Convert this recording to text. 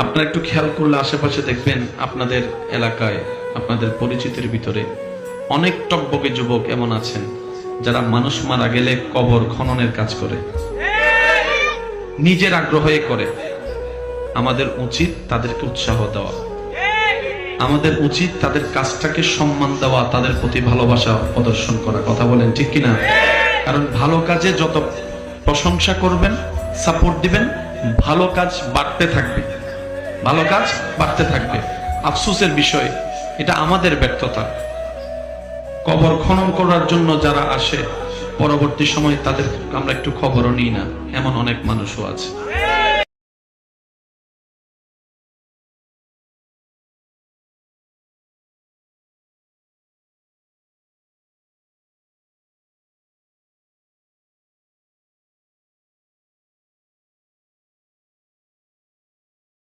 আপনারা একটু খেয়াল করলে আশেপাশে দেখবেন আপনাদের এলাকায়, আপনাদের পরিচিতির ভিতরে অনেক টকবকে যুবক এমন আছেন যারা মানুষ মারা গেলে কবর খননের কাজ করে, নিজের আগ্রহে করে। আমাদের উচিত তাদেরকে উৎসাহ দেওয়া, আমাদের উচিত তাদের কাজটাকে সম্মান দেওয়া, তাদের প্রতি ভালোবাসা প্রদর্শন করা। কথা বলেন ঠিক কিনা? কারণ ভালো কাজে যত প্রশংসা করবেন, সাপোর্ট দিবেন, ভালো কাজ বাড়তে থাকবে, ভালো কাজ বাড়তে থাকবে। আফসোসের বিষয়, এটা আমাদের ব্যর্থতা। কবর খনন করার জন্য যারা আসে, পরবর্তী সময় তাদের আমরা একটু খবরও নিই না, এমন অনেক মানুষও আছে।